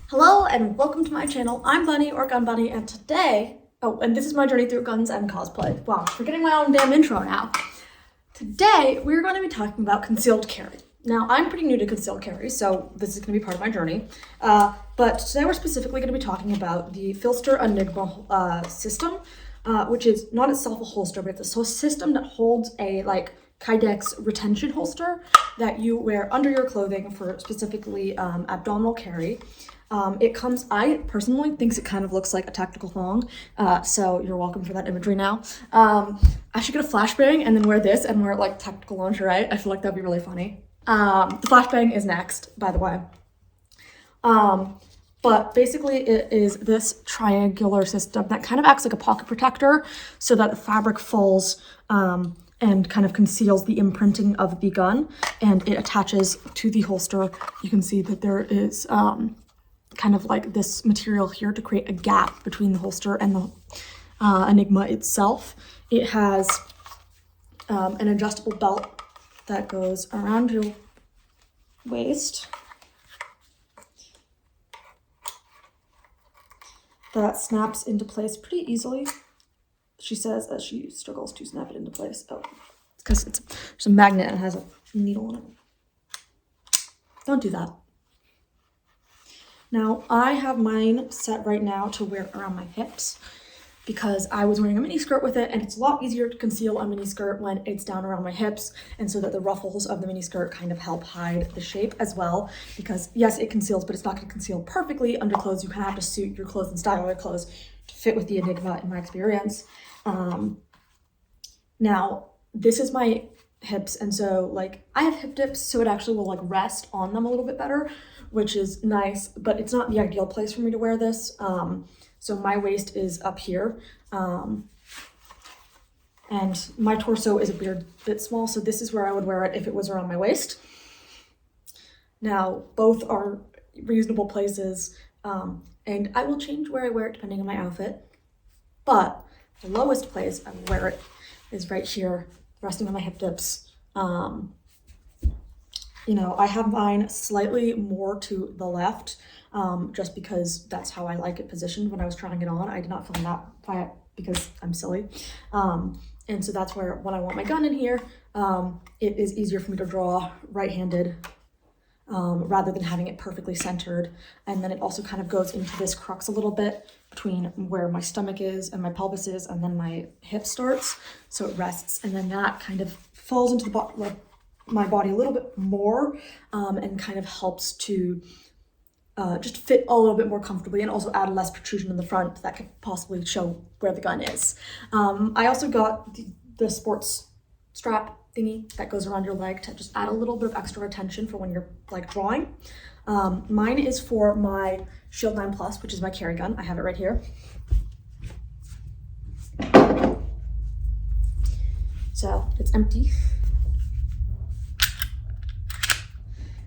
Hello and welcome to my channel. I'm Bunny or Gun Bunny, and today, and this is my journey through guns and cosplay. Wow, forgetting my own damn intro now. Today, we're going to be talking about concealed carry. Now, I'm pretty new to concealed carry, so this is going to be part of my journey. But today we're specifically going to be talking about the Filster Enigma system, which is not itself a holster, but it's a system that holds a Kydex retention holster that you wear under your clothing for specifically abdominal carry. I personally thinks it kind of looks like a tactical thong, so you're welcome for that imagery now. I should get a flashbang and then wear this and wear like tactical lingerie. I feel like that'd be really funny. The flashbang is next, by the way. But basically it is this triangular system that kind of acts like a pocket protector so that the fabric falls and kind of conceals the imprinting of the gun, and it attaches to the holster. You can see that there is kind of like this material here to create a gap between the holster and the Enigma itself. It has an adjustable belt that goes around your waist that snaps into place pretty easily. She says as she struggles to snap it into place. Oh, it's because there's a magnet and it has a needle in it. Don't do that. Now, I have mine set right now to wear around my hips because I was wearing a mini skirt with it, and it's a lot easier to conceal a mini skirt when it's down around my hips, and so that the ruffles of the mini skirt kind of help hide the shape as well, because yes, it conceals, but it's not going to conceal perfectly under clothes. You kind of have to suit your clothes and style your clothes to fit with the Enigma in my experience. Now, this is my hips, and so I have hip dips, so it actually will rest on them a little bit better, which is nice, but it's not the ideal place for me to wear this. So my waist is up here, and my torso is a bit small, so this is where I would wear it if it was around my waist. Now, both are reasonable places, and I will change where I wear it depending on my outfit, but the lowest place I would wear it is right here, resting on my hip dips. I have mine slightly more to the left, just because that's how I like it positioned when I was trying it on. I did not film that because I'm silly. And so that's where, when I want my gun in here, it is easier for me to draw right-handed, rather than having it perfectly centered. And then it also kind of goes into this crux a little bit between where my stomach is and my pelvis is, and then my hip starts. So it rests, and then that kind of falls into the my body a little bit more, and kind of helps to just fit a little bit more comfortably, and also add less protrusion in the front that could possibly show where the gun is. I also got the sports strap thingy that goes around your leg to just add a little bit of extra attention for when you're drawing. Mine is for my Shield 9 Plus, which is my carry gun. I have it right here. So it's empty.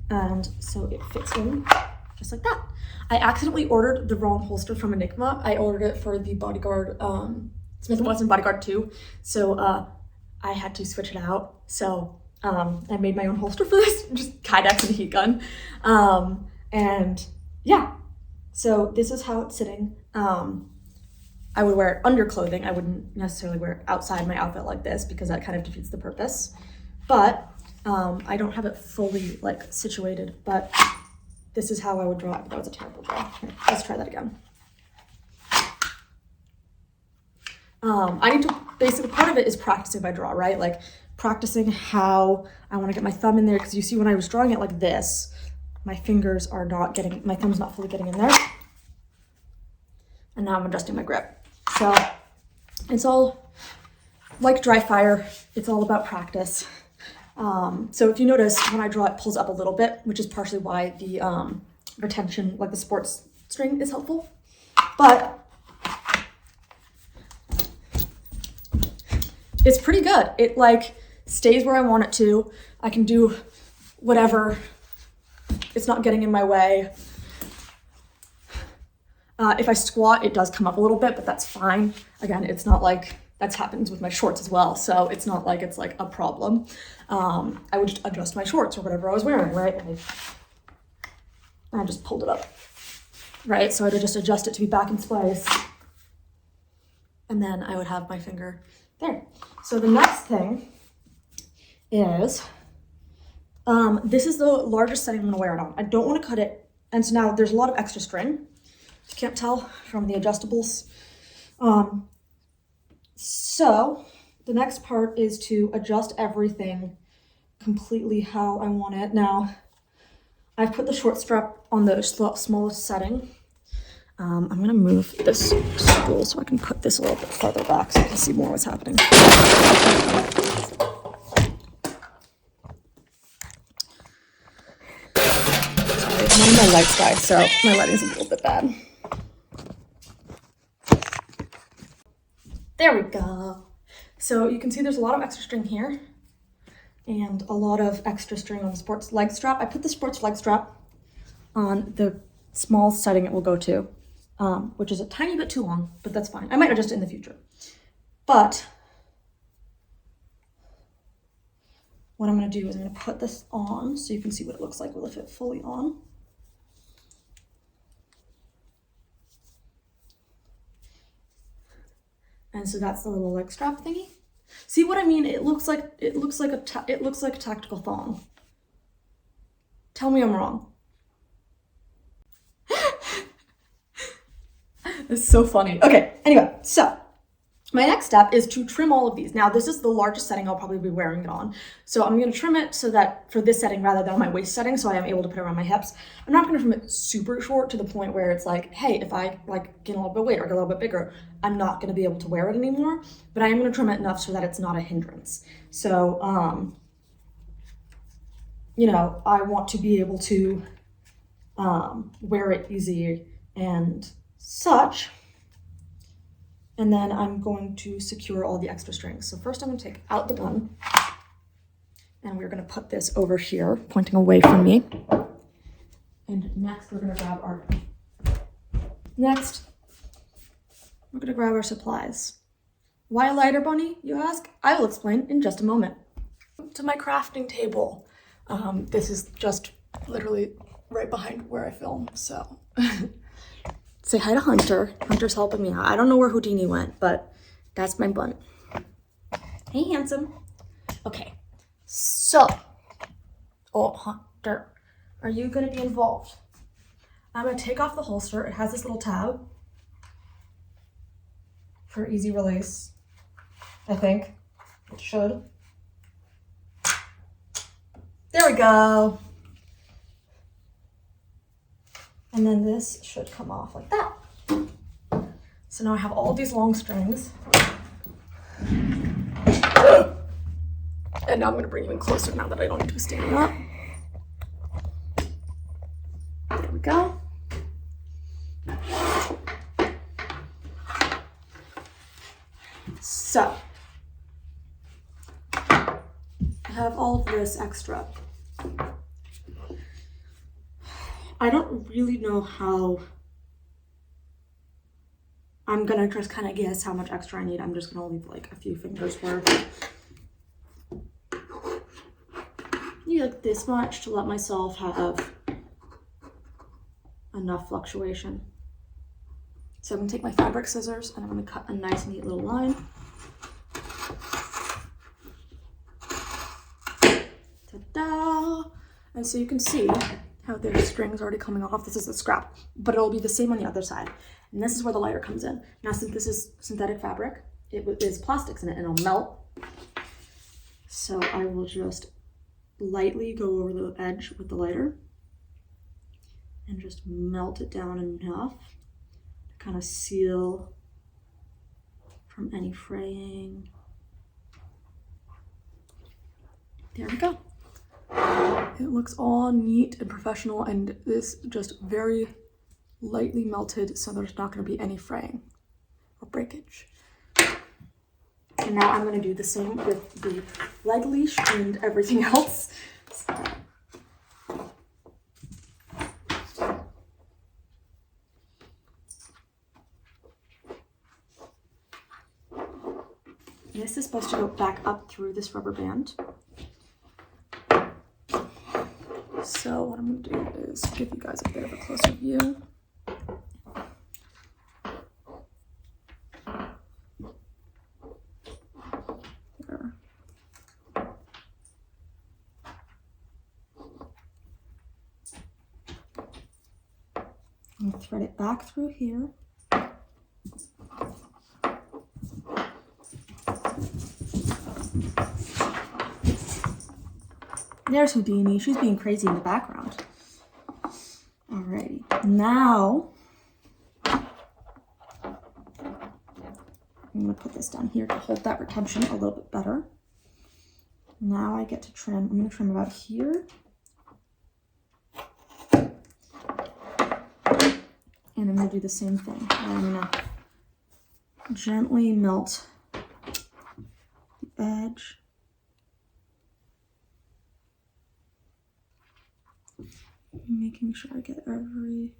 And so it fits in just like that. I accidentally ordered the wrong holster from Enigma. I ordered it for the Bodyguard, Smith & Wesson Bodyguard 2. So I had to switch it out. So I made my own holster for this, just Kydex and a heat gun. And yeah, so this is how it's sitting. I would wear it under clothing. I wouldn't necessarily wear it outside my outfit like this because that kind of defeats the purpose. But I don't have it fully situated, but this is how I would draw it. That was a terrible draw. Here, let's try that again. I need to, basically part of it is practicing my draw, right? Practicing how I want to get my thumb in there, because you see when I was drawing it like this, my fingers are not getting, my thumb's not fully getting in there. And now I'm adjusting my grip. So it's all like dry fire. It's all about practice. So if you notice, when I draw, it pulls up a little bit, which is partially why the retention, the sports string, is helpful. But it's pretty good. It stays where I want it to. I can do whatever. It's not getting in my way. If I squat, it does come up a little bit, but that's fine. Again, it's not That's happens with my shorts as well, so it's not like it's like a problem. I would just adjust my shorts or whatever I was wearing, right? And I just pulled it up, right? So I would just adjust it to be back in place, and then I would have my finger there. So the next thing is, this is the largest setting I'm gonna wear it on. I don't wanna cut it, and so now there's a lot of extra string. You can't tell from the adjustables. So the next part is to adjust everything completely how I want it. Now, I've put the short strap on the smallest setting. I'm gonna move this spool so I can put this a little bit farther back so you can see more what's happening. Sorry, none of my lights died, so my lighting's a little bit bad. There we go. So you can see there's a lot of extra string here and a lot of extra string on the sports leg strap. I put the sports leg strap on the small setting it will go to, which is a tiny bit too long, but that's fine. I might adjust it in the future. But what I'm gonna do is I'm gonna put this on so you can see what it looks like with it fully on. And so that's the little leg strap thingy. See what I mean? It looks like a tactical thong. Tell me I'm wrong. It's so funny. Okay, anyway, so my next step is to trim all of these. Now, this is the largest setting I'll probably be wearing it on. So I'm gonna trim it so that for this setting rather than my waist setting, so I am able to put it around my hips. I'm not gonna trim it super short to the point where it's like, hey, if I like gain a little bit of weight or get a little bit bigger, I'm not gonna be able to wear it anymore, but I am gonna trim it enough so that it's not a hindrance. So, you know, I want to be able to wear it easy and such. And then I'm going to secure all the extra strings. So first I'm gonna take out the bun and we're gonna put this over here, pointing away from me. And next we're gonna grab our supplies. Why a lighter, Bunny, you ask? I will explain in just a moment. To my crafting table. This is just literally right behind where I film, so. Say hi to Hunter. Hunter's helping me out. I don't know where Houdini went, but that's my bun. Hey, handsome. Okay, so. Oh, Hunter, are you gonna be involved? I'm gonna take off the holster. It has this little tab for easy release, I think. It should. There we go. And then this should come off like that. So now I have all of these long strings. And now I'm gonna bring you in closer now that I don't need to be standing up. There we go. So, I have all of this extra. I don't really know how. I'm gonna just kind of guess how much extra I need. I'm just gonna leave like a few fingers worth. Maybe like this much to let myself have enough fluctuation. So I'm gonna take my fabric scissors and I'm gonna cut a nice neat little line. Ta-da! And so you can see how there's strings already coming off. This is the scrap, but it'll be the same on the other side. And this is where the lighter comes in. Now, since this is synthetic fabric, it is plastics in it and it'll melt. So I will just lightly go over the edge with the lighter and just melt it down enough to kind of seal from any fraying. There we go. It looks all neat and professional, and this just very lightly melted, so there's not going to be any fraying or breakage. And now I'm going to do the same with the leg leash and everything else. This is supposed to go back up through this rubber band. So what I'm gonna do is give you guys a bit of a closer view. There. I'm gonna thread it back through here. There's Houdini. She's being crazy in the background. Alrighty. Now, I'm going to put this down here to hold that retention a little bit better. Now I get to trim. I'm going to trim about here. And I'm going to do the same thing. I'm going to gently melt the edge. Making sure I get every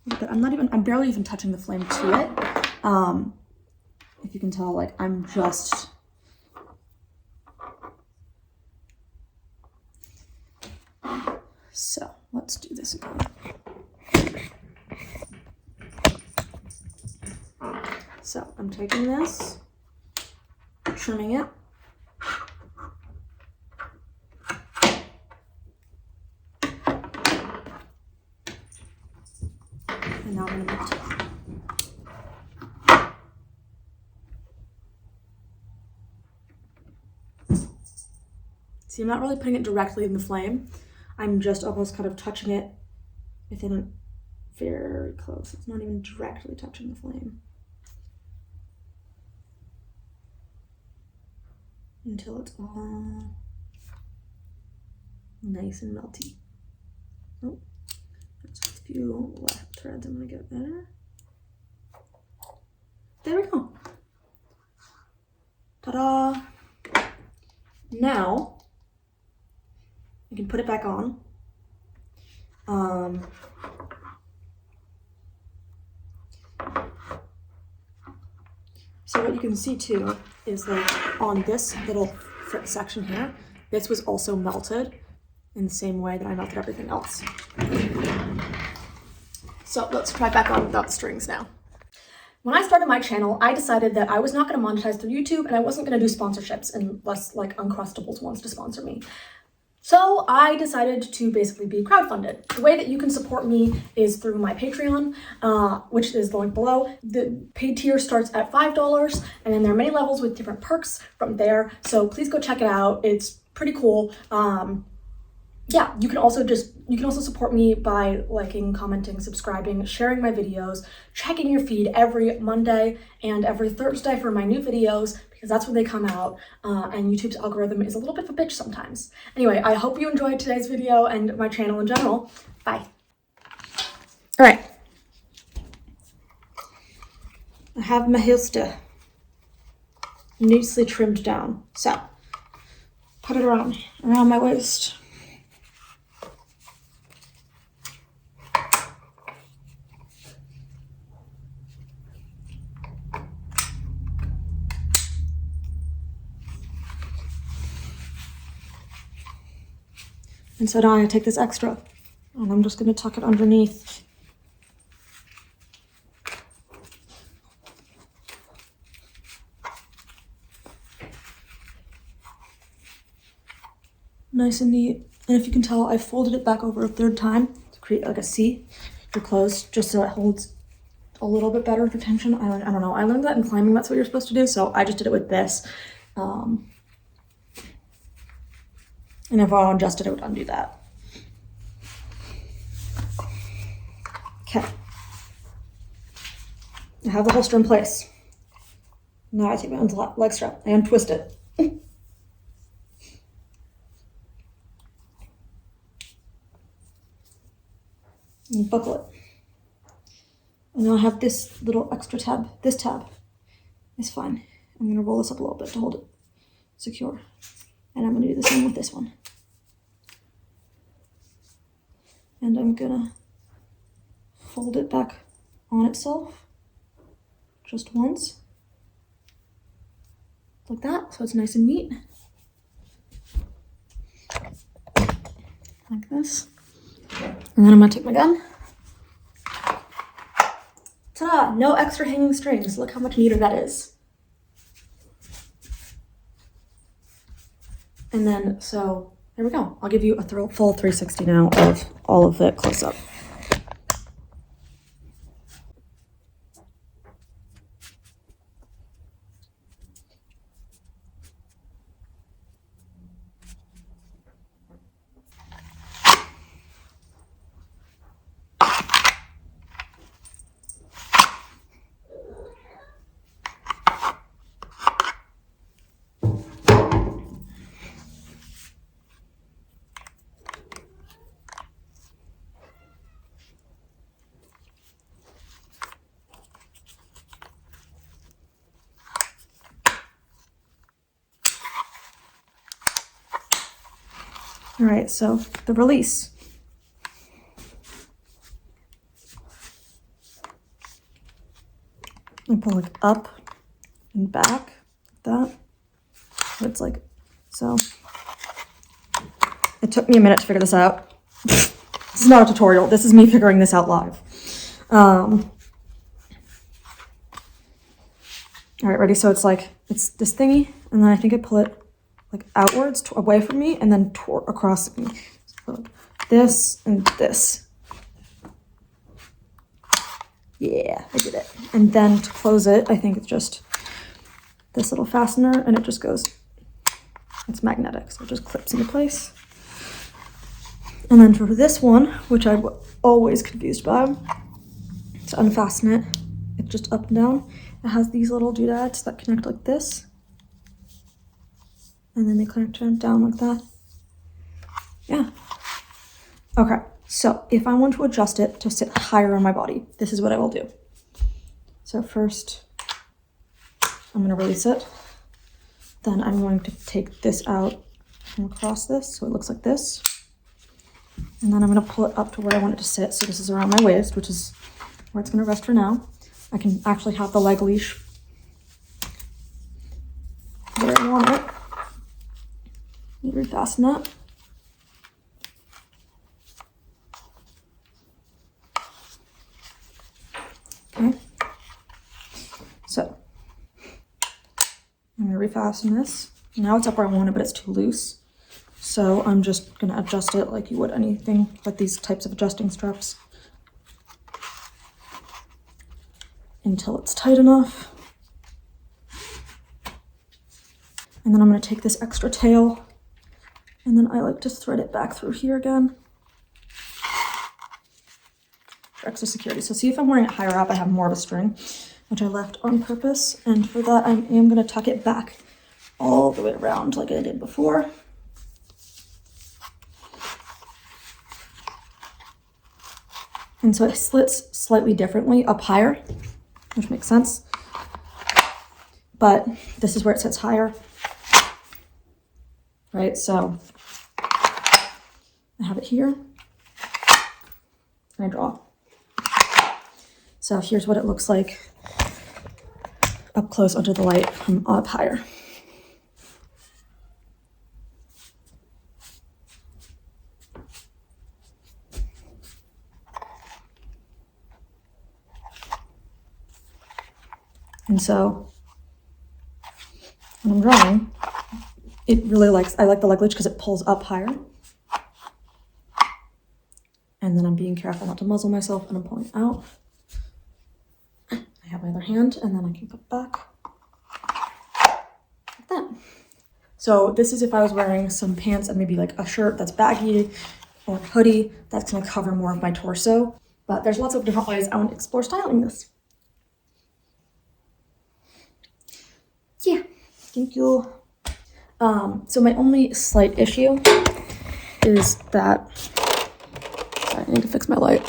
little bit. I'm barely even touching the flame to it. If you can tell, like I'm just so let's do this again. So I'm taking this, trimming it. And now I'm going to melt it. See, I'm not really putting it directly in the flame. I'm just almost kind of touching it within it very close. It's not even directly touching the flame. Until it's all nice and melty. Oh. There's a few left threads. I'm gonna get better. There we go. Ta-da! Now I can put it back on. So what you can see too is like on this little section here, this was also melted in the same way that I melted everything else. So let's try back on without the strings now. When I started my channel, I decided that I was not going to monetize through YouTube and I wasn't going to do sponsorships unless like Uncrustables wants to sponsor me. So I decided to basically be crowdfunded. The way that you can support me is through my Patreon, which is the link below. The paid tier starts at $5, and then there are many levels with different perks from there. So please go check it out. It's pretty cool. Yeah, you can also support me by liking, commenting, subscribing, sharing my videos, checking your feed every Monday and every Thursday for my new videos, because that's when they come out, and YouTube's algorithm is a little bit of a bitch sometimes. Anyway, I hope you enjoyed today's video and my channel in general. Bye. All right. I have my hilster neatly trimmed down. So, put it around my waist. And so now I take this extra and I'm just going to tuck it underneath. Nice and neat. And if you can tell, I folded it back over a third time to create like a C for clothes, just so it holds a little bit better for tension. I don't know. I learned that in climbing, that's what you're supposed to do. So I just did it with this. And if I adjusted, it would undo that. Okay. I have the holster in place. Now I take my leg strap and twist it. And buckle it. And now I have this little extra tab. This tab is fine. I'm going to roll this up a little bit to hold it secure. And I'm going to do the same with this one. And I'm going to fold it back on itself just once. like that, so it's nice and neat. Like this. And then I'm gonna take my gun. Ta-da! No extra hanging strings. Look how much neater that is. And then, so there we go. I'll give you a full 360 now of all of it close up. All right, so the release. I pull like up and back, like that. So it's like, so. It took me a minute to figure this out. This is not a tutorial. This is me figuring this out live. All right, ready? So it's like, it's this thingy, and then I think I pull it like outwards, away from me, and then across me. So this and this. Yeah, I did it. And then to close it, I think it's just this little fastener, and it just goes, it's magnetic, so it just clips into place. And then for this one, which I'm always confused by, to unfasten it, it's just up and down. It has these little doodads that connect like this. And then they connect down like that. Yeah. Okay, so if I want to adjust it to sit higher on my body, this is what I will do. So first, I'm gonna release it. Then I'm going to take this out and across this, so it looks like this. And then I'm gonna pull it up to where I want it to sit. So this is around my waist, which is where it's gonna rest for now. I can actually have the leg leash where I want it. Refasten that. Okay. So I'm gonna refasten this. Now it's up where I want it, but it's too loose. So I'm just gonna adjust it like you would anything with these types of adjusting straps until it's tight enough. And then I'm gonna take this extra tail, and then I like to thread it back through here again for extra security. So see, if I'm wearing it higher up, I have more of a string, which I left on purpose. And for that, I am gonna tuck it back all the way around like I did before. And so it slits slightly differently up higher, which makes sense. But this is where it sits higher. Right, so I have it here, and I draw. So here's what it looks like up close under the light from up higher. And so when I'm drawing, it really I like the leg leash because it pulls up higher. And then I'm being careful not to muzzle myself, and I'm pulling it out. I have my other hand, and then I can put back like that. So this is if I was wearing some pants and maybe like a shirt that's baggy or a hoodie that's gonna cover more of my torso. But there's lots of different ways I want to explore styling this. Yeah, thank you. So my only slight issue is that, sorry, I need to fix my light.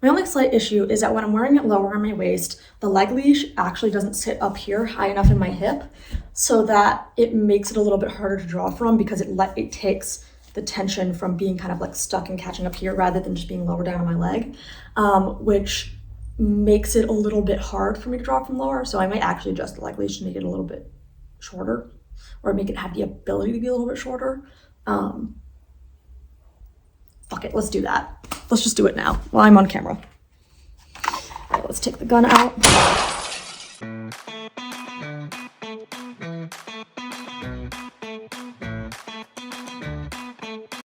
My only slight issue is that when I'm wearing it lower on my waist, the leg leash actually doesn't sit up here high enough in my hip, so that it makes it a little bit harder to draw from because it takes the tension from being kind of like stuck and catching up here rather than just being lower down on my leg, which makes it a little bit hard for me to draw from lower. So I might actually adjust the leg leash to make it a little bit shorter, or make it have the ability to be a little bit shorter. Fuck it, let's do that. Let's just do it now while I'm on camera. All right, let's take the gun out.